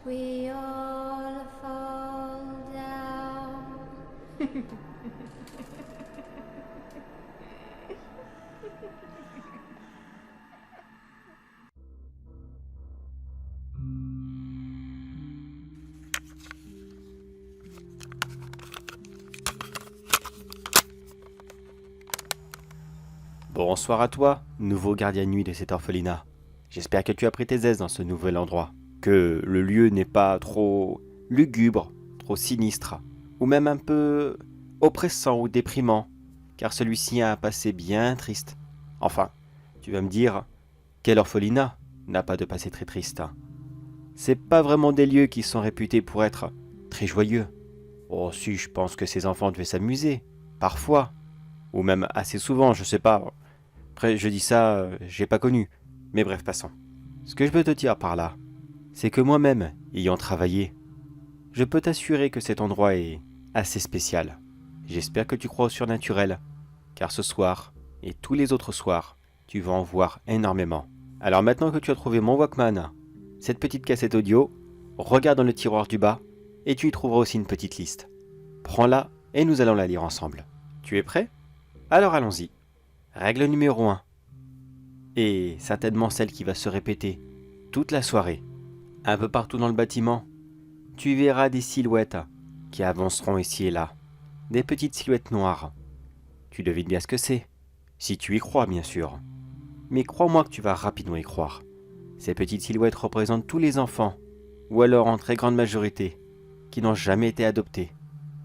we all fall down. Bonsoir à toi, nouveau gardien de nuit de cet orphelinat. J'espère que tu as pris tes aises dans ce nouvel endroit, que le lieu n'est pas trop lugubre, trop sinistre, ou même un peu oppressant ou déprimant, car celui-ci a un passé bien triste. Enfin, tu vas me dire, quel orphelinat n'a pas de passé très triste? C'est pas vraiment des lieux qui sont réputés pour être très joyeux. Oh si, je pense que ces enfants devaient s'amuser, parfois, ou même assez souvent, je sais pas. Après, je dis ça, j'ai pas connu. Mais bref, passons. Ce que je veux te dire par là, c'est que moi-même, ayant travaillé, je peux t'assurer que cet endroit est assez spécial. J'espère que tu crois au surnaturel, car ce soir, et tous les autres soirs, tu vas en voir énormément. Alors maintenant que tu as trouvé mon Walkman, cette petite cassette audio, regarde dans le tiroir du bas, et tu y trouveras aussi une petite liste. Prends-la, et nous allons la lire ensemble. Tu es prêt? Alors allons-y. Règle numéro 1. Et certainement celle qui va se répéter toute la soirée. Un peu partout dans le bâtiment, tu verras des silhouettes qui avanceront ici et là. Des petites silhouettes noires. Tu devines bien ce que c'est. Si tu y crois, bien sûr. Mais crois-moi que tu vas rapidement y croire. Ces petites silhouettes représentent tous les enfants, ou alors en très grande majorité, qui n'ont jamais été adoptés.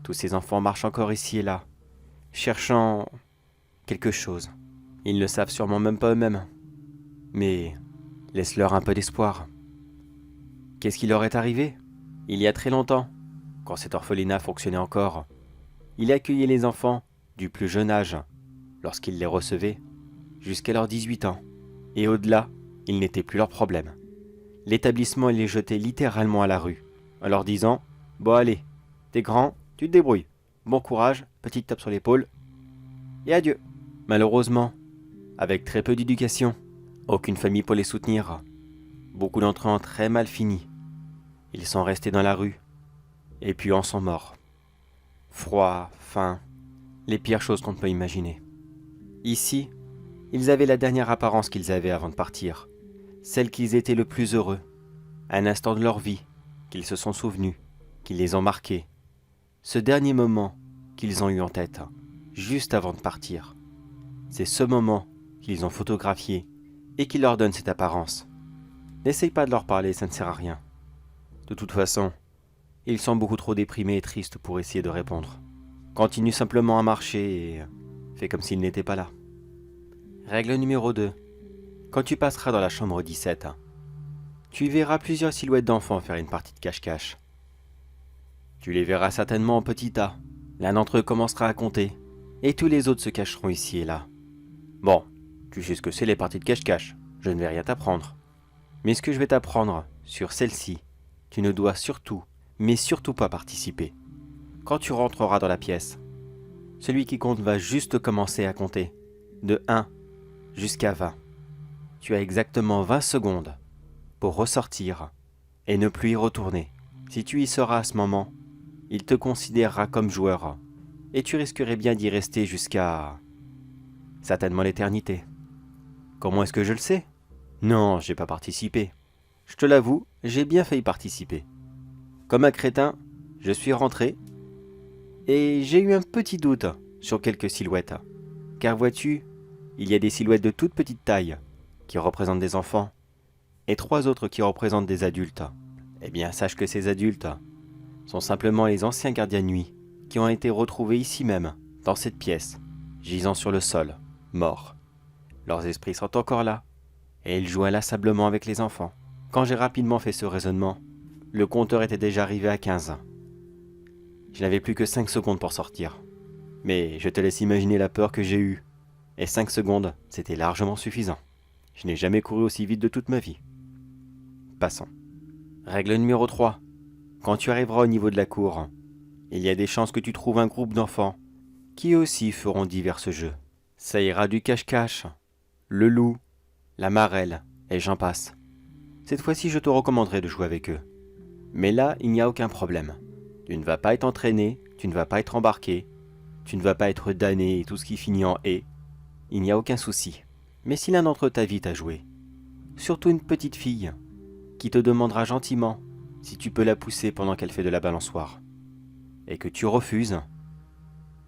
Tous ces enfants marchent encore ici et là, cherchant quelque chose. Ils ne le savent sûrement même pas eux-mêmes. Mais laisse-leur un peu d'espoir. Qu'est-ce qui leur est arrivé? Il y a très longtemps, quand cet orphelinat fonctionnait encore, il accueillait les enfants du plus jeune âge, lorsqu'il les recevait, jusqu'à leurs 18 ans. Et au-delà, ils n'étaient plus leur problème. L'établissement les jetait littéralement à la rue, en leur disant « Bon allez, t'es grand, tu te débrouilles. Bon courage, petite tape sur l'épaule, et adieu ». Malheureusement, avec très peu d'éducation, aucune famille pour les soutenir, beaucoup d'entre eux ont très mal fini. Ils sont restés dans la rue, et puis en sont morts. Froid, faim, les pires choses qu'on peut imaginer. Ici, ils avaient la dernière apparence qu'ils avaient avant de partir, celle qu'ils étaient le plus heureux, un instant de leur vie, qu'ils se sont souvenus, qui les ont marqués, ce dernier moment qu'ils ont eu en tête, juste avant de partir. C'est ce moment qu'ils ont photographié et qui leur donne cette apparence. N'essaye pas de leur parler, ça ne sert à rien. De toute façon, ils sont beaucoup trop déprimés et tristes pour essayer de répondre. Continue simplement à marcher et fais comme s'ils n'étaient pas là. Règle numéro 2. Quand tu passeras dans la chambre 17, tu y verras plusieurs silhouettes d'enfants faire une partie de cache-cache. Tu les verras certainement en petits tas. L'un d'entre eux commencera à compter, et tous les autres se cacheront ici et là. Bon, tu sais ce que c'est les parties de cache-cache, je ne vais rien t'apprendre. Mais ce que je vais t'apprendre sur celle-ci, tu ne dois surtout, mais surtout pas participer. Quand tu rentreras dans la pièce, celui qui compte va juste commencer à compter, de 1 jusqu'à 20. Tu as exactement 20 secondes pour ressortir et ne plus y retourner. Si tu y seras à ce moment, il te considérera comme joueur et tu risquerais bien d'y rester jusqu'à certainement l'éternité. Comment est-ce que je le sais? Non, j'ai pas participé. Je te l'avoue, j'ai bien failli participer. Comme un crétin, je suis rentré et j'ai eu un petit doute sur quelques silhouettes. Car vois-tu, il y a des silhouettes de toute petite taille qui représentent des enfants et 3 autres qui représentent des adultes. Eh bien, sache que ces adultes sont simplement les anciens gardiens de nuit qui ont été retrouvés ici même, dans cette pièce, gisant sur le sol, morts. Leurs esprits sont encore là, et ils jouent inlassablement avec les enfants. Quand j'ai rapidement fait ce raisonnement, le compteur était déjà arrivé à 15. Je n'avais plus que 5 secondes pour sortir. Mais je te laisse imaginer la peur que j'ai eue. Et 5 secondes, c'était largement suffisant. Je n'ai jamais couru aussi vite de toute ma vie. Passons. Règle numéro 3. Quand tu arriveras au niveau de la cour, il y a des chances que tu trouves un groupe d'enfants qui aussi feront divers jeux. Ça ira du cache-cache, le loup, la marelle, et j'en passe. Cette fois-ci, je te recommanderais de jouer avec eux. Mais là, il n'y a aucun problème. Tu ne vas pas être entraîné, tu ne vas pas être embarqué, tu ne vas pas être damné et tout ce qui finit en « et », il n'y a aucun souci. Mais si l'un d'entre eux t'invite à jouer, surtout une petite fille, qui te demandera gentiment si tu peux la pousser pendant qu'elle fait de la balançoire, et que tu refuses,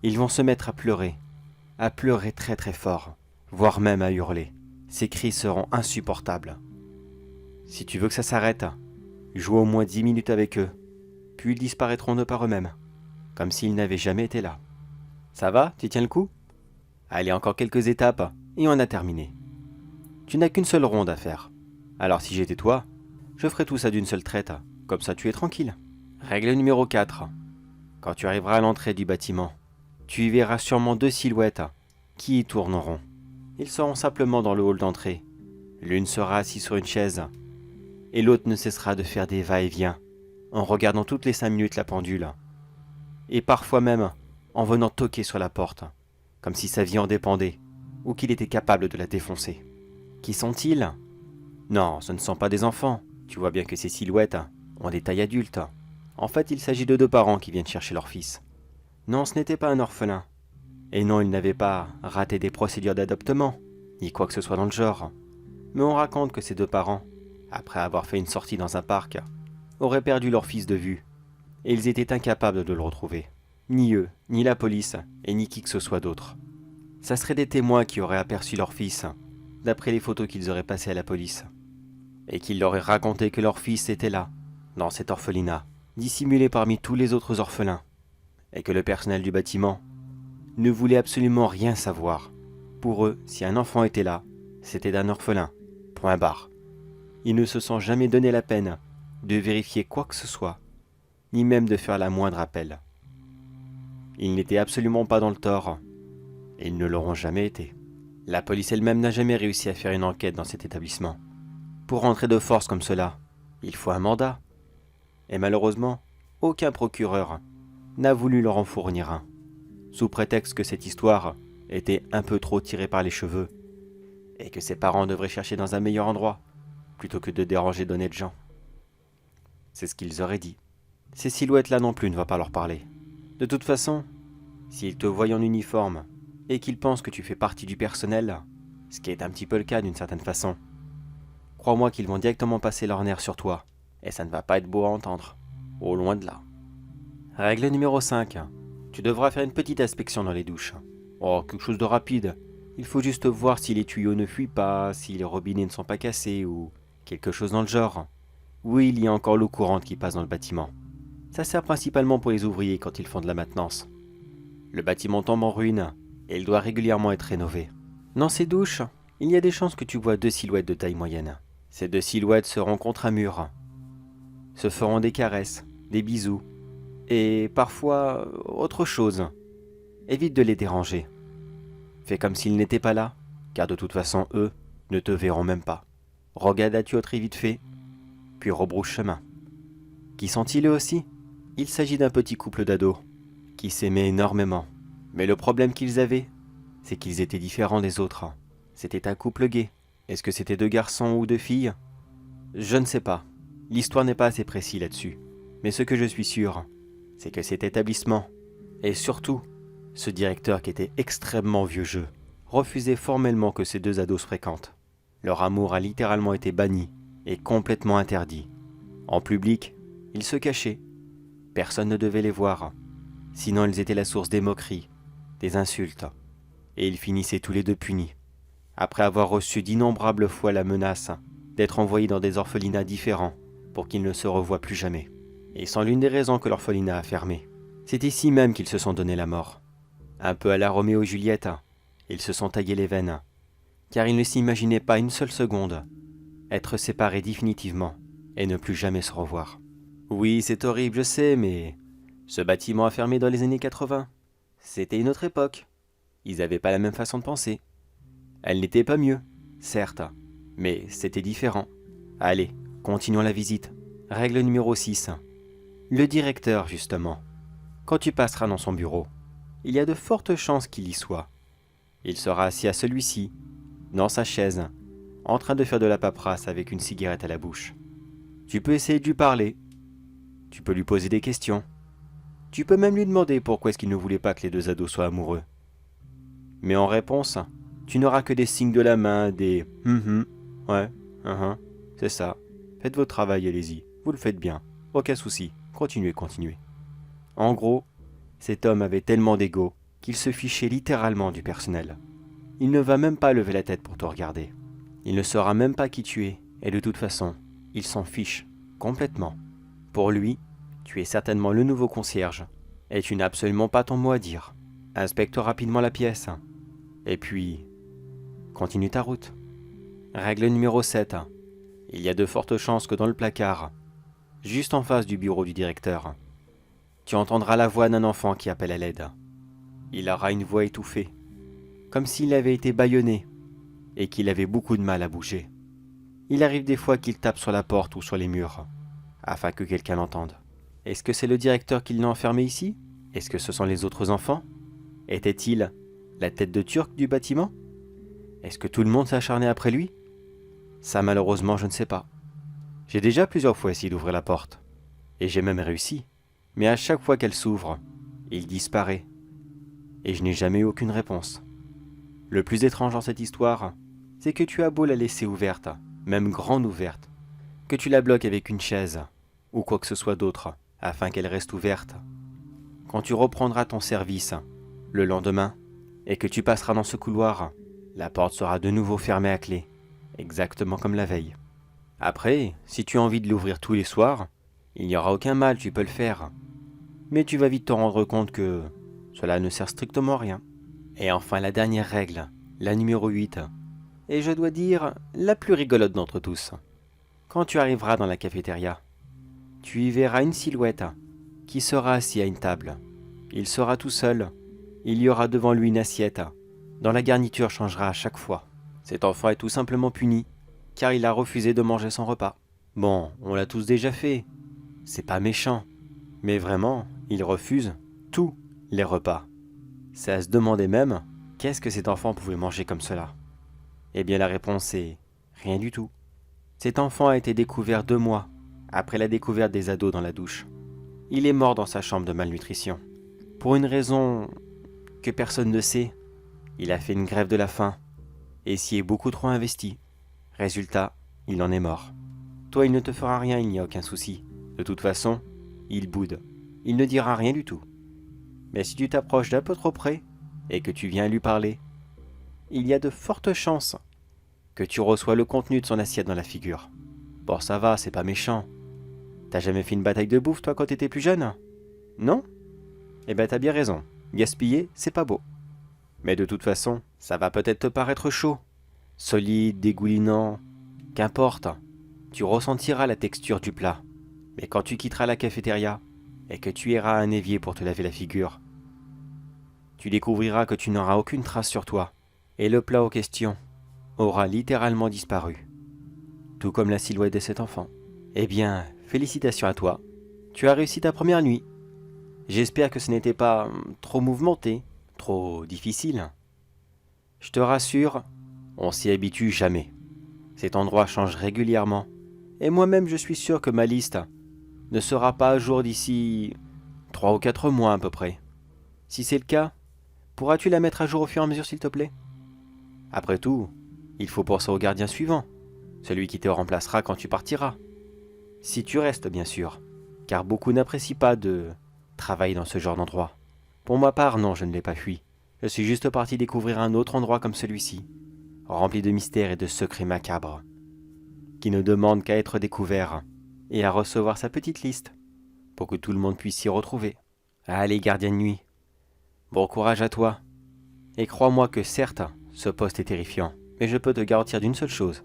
ils vont se mettre à pleurer très très fort, voire même à hurler. Ces cris seront insupportables. Si tu veux que ça s'arrête, joue au moins 10 minutes avec eux, puis ils disparaîtront de par eux-mêmes, comme s'ils n'avaient jamais été là. Ça va? Tu tiens le coup? Allez, encore quelques étapes, et on a terminé. Tu n'as qu'une seule ronde à faire. Alors si j'étais toi, je ferais tout ça d'une seule traite, comme ça tu es tranquille. Règle numéro 4. Quand tu arriveras à l'entrée du bâtiment, tu y verras sûrement 2 silhouettes qui y tourneront. Ils seront simplement dans le hall d'entrée. L'une sera assise sur une chaise, et l'autre ne cessera de faire des va-et-vient, en regardant toutes les 5 minutes la pendule, et parfois même en venant toquer sur la porte, comme si sa vie en dépendait, ou qu'il était capable de la défoncer. Qui sont-ils? Non, ce ne sont pas des enfants. Tu vois bien que ces silhouettes ont des tailles adultes. En fait, il s'agit de 2 parents qui viennent chercher leur fils. Non, ce n'était pas un orphelin. Et non, il n'avait pas raté des procédures d'adoptement, ni quoi que ce soit dans le genre. Mais on raconte que ces 2 parents, après avoir fait une sortie dans un parc, auraient perdu leur fils de vue, et ils étaient incapables de le retrouver. Ni eux, ni la police, et ni qui que ce soit d'autre. Ça serait des témoins qui auraient aperçu leur fils, d'après les photos qu'ils auraient passées à la police, et qu'ils leur auraient raconté que leur fils était là, dans cet orphelinat, dissimulé parmi tous les autres orphelins, et que le personnel du bâtiment ne voulait absolument rien savoir. Pour eux, si un enfant était là, c'était d'un orphelin. Point barre. Ils ne se sont jamais donné la peine de vérifier quoi que ce soit, ni même de faire la moindre appel. Ils n'étaient absolument pas dans le tort, et ils ne l'auront jamais été. La police elle-même n'a jamais réussi à faire une enquête dans cet établissement. Pour rentrer de force comme cela, il faut un mandat. Et malheureusement, aucun procureur n'a voulu leur en fournir un, sous prétexte que cette histoire était un peu trop tirée par les cheveux, et que ses parents devraient chercher dans un meilleur endroit, plutôt que de déranger d'honnêtes gens. C'est ce qu'ils auraient dit. Ces silhouettes-là non plus ne va pas leur parler. De toute façon, s'ils te voient en uniforme, et qu'ils pensent que tu fais partie du personnel, ce qui est un petit peu le cas d'une certaine façon, crois-moi qu'ils vont directement passer leur nerf sur toi, et ça ne va pas être beau à entendre. Au loin de là. Règle numéro 5. Tu devras faire une petite inspection dans les douches. Oh, quelque chose de rapide. Il faut juste voir si les tuyaux ne fuient pas, si les robinets ne sont pas cassés, ou quelque chose dans le genre. Oui, il y a encore l'eau courante qui passe dans le bâtiment. Ça sert principalement pour les ouvriers quand ils font de la maintenance. Le bâtiment tombe en ruine, et il doit régulièrement être rénové. Dans ces douches, il y a des chances que tu vois 2 silhouettes de taille moyenne. Ces 2 silhouettes seront contre un mur, se feront des caresses, des bisous, et parfois autre chose. Évite de les déranger. Fais comme s'ils n'étaient pas là, car de toute façon eux ne te verront même pas. Regarde à tuyau très vite fait, puis rebrousse chemin. Qui sont-ils eux aussi? Il s'agit d'un petit couple d'ados, qui s'aimaient énormément. Mais le problème qu'ils avaient, c'est qu'ils étaient différents des autres. C'était un couple gay. Est-ce que c'était 2 garçons ou 2 filles? Je ne sais pas. L'histoire n'est pas assez précise là-dessus. Mais ce que je suis sûr, c'est que cet établissement, et surtout ce directeur qui était extrêmement vieux jeu, refusait formellement que ces 2 ados se fréquentent. Leur amour a littéralement été banni et complètement interdit. En public, ils se cachaient. Personne ne devait les voir. Sinon ils étaient la source des moqueries, des insultes. Et ils finissaient tous les 2 punis. Après avoir reçu d'innombrables fois la menace d'être envoyés dans des orphelinats différents pour qu'ils ne se revoient plus jamais. Et sans l'une des raisons que l'orphelinat a fermé. C'est ici même qu'ils se sont donné la mort. Un peu à la Roméo et Juliette, ils se sont taillés les veines, car ils ne s'imaginaient pas une seule seconde être séparés définitivement et ne plus jamais se revoir. Oui, c'est horrible, je sais, mais ce bâtiment a fermé dans les années 80. C'était une autre époque. Ils n'avaient pas la même façon de penser. Elle n'était pas mieux, certes, mais c'était différent. Allez, continuons la visite. Règle numéro 6. Le directeur, justement. Quand tu passeras dans son bureau, il y a de fortes chances qu'il y soit. Il sera assis à celui-ci, dans sa chaise, en train de faire de la paperasse avec une cigarette à la bouche. Tu peux essayer de lui parler, Tu peux lui poser des questions. Tu peux même lui demander pourquoi est-ce qu'il ne voulait pas que les deux ados soient amoureux. Mais en réponse, tu n'auras que des signes de la main, des ouais, c'est ça. Faites votre travail, allez-y, vous le faites bien. Aucun souci, continuez. En gros, cet homme avait tellement d'ego qu'il se fichait littéralement du personnel. Il ne va même pas lever la tête pour te regarder. Il ne saura même pas qui tu es, et de toute façon, il s'en fiche, complètement. Pour lui, tu es certainement le nouveau concierge, et tu n'as absolument pas ton mot à dire. Inspecte rapidement la pièce, et puis, continue ta route. Règle numéro 7. Il y a de fortes chances que dans le placard, juste en face du bureau du directeur, tu entendras la voix d'un enfant qui appelle à l'aide. Il aura une voix étouffée, comme s'il avait été bâillonné, et qu'il avait beaucoup de mal à bouger. Il arrive des fois qu'il tape sur la porte ou sur les murs, afin que quelqu'un l'entende. Est-ce que c'est le directeur qui l'a enfermé ici? Est-ce que ce sont les autres enfants? Était-il la tête de Turc du bâtiment? Est-ce que tout le monde s'est acharné après lui? Ça malheureusement je ne sais pas. J'ai déjà plusieurs fois essayé d'ouvrir la porte, et j'ai même réussi. Mais à chaque fois qu'elle s'ouvre, il disparaît, et je n'ai jamais eu aucune réponse. Le plus étrange dans cette histoire, c'est que tu as beau la laisser ouverte, même grande ouverte, que tu la bloques avec une chaise, ou quoi que ce soit d'autre, afin qu'elle reste ouverte. Quand tu reprendras ton service, le lendemain, et que tu passeras dans ce couloir, la porte sera de nouveau fermée à clé, exactement comme la veille. Après, si tu as envie de l'ouvrir tous les soirs, il n'y aura aucun mal, tu peux le faire. Mais tu vas vite te rendre compte que cela ne sert strictement à rien. Et enfin la dernière règle, la numéro 8, et je dois dire la plus rigolote d'entre tous. Quand tu arriveras dans la cafétéria, tu y verras une silhouette qui sera assis à une table. Il sera tout seul, il y aura devant lui une assiette, dont la garniture changera à chaque fois. Cet enfant est tout simplement puni, car il a refusé de manger son repas. Bon, on l'a tous déjà fait, c'est pas méchant, mais vraiment, il refuse tous les repas. C'est à se demander même, qu'est-ce que cet enfant pouvait manger comme cela? Eh bien la réponse est rien du tout. Cet enfant a été découvert 2 mois après la découverte des ados dans la douche. Il est mort dans sa chambre de malnutrition. Pour une raison que personne ne sait, il a fait une grève de la faim et s'y est beaucoup trop investi. Résultat, il en est mort. Toi, il ne te fera rien, il n'y a aucun souci. De toute façon, il boude. Il ne dira rien du tout. Mais si tu t'approches d'un peu trop près et que tu viens lui parler, il y a de fortes chances que tu reçois le contenu de son assiette dans la figure. Bon, ça va, c'est pas méchant. T'as jamais fait une bataille de bouffe, toi, quand t'étais plus jeune? Non? Eh ben, t'as bien raison. Gaspiller, c'est pas beau. Mais de toute façon, ça va peut-être te paraître chaud. Solide, dégoulinant, qu'importe. Tu ressentiras la texture du plat. Mais quand tu quitteras la cafétéria et que tu iras à un évier pour te laver la figure, tu découvriras que tu n'auras aucune trace sur toi, et le plat en question aura littéralement disparu, tout comme la silhouette de cet enfant. Eh bien, félicitations à toi, tu as réussi ta première nuit. J'espère que ce n'était pas trop mouvementé, trop difficile. Je te rassure, on s'y habitue jamais. Cet endroit change régulièrement, et moi-même je suis sûr que ma liste ne sera pas à jour d'ici 3 ou 4 mois à peu près. Si c'est le cas, pourras-tu la mettre à jour au fur et à mesure s'il te plaît? Après tout, il faut penser au gardien suivant, celui qui te remplacera quand tu partiras. Si tu restes bien sûr, car beaucoup n'apprécient pas de travailler dans ce genre d'endroit. Pour ma part, non, je ne l'ai pas fui. Je suis juste parti découvrir un autre endroit comme celui-ci, rempli de mystères et de secrets macabres, qui ne demande qu'à être découvert et à recevoir sa petite liste, pour que tout le monde puisse s'y retrouver. Allez, gardien de nuit, bon courage à toi. Et crois-moi que certes, ce poste est terrifiant, mais je peux te garantir d'une seule chose,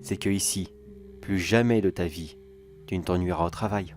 c'est que ici, plus jamais de ta vie, tu ne t'ennuieras au travail.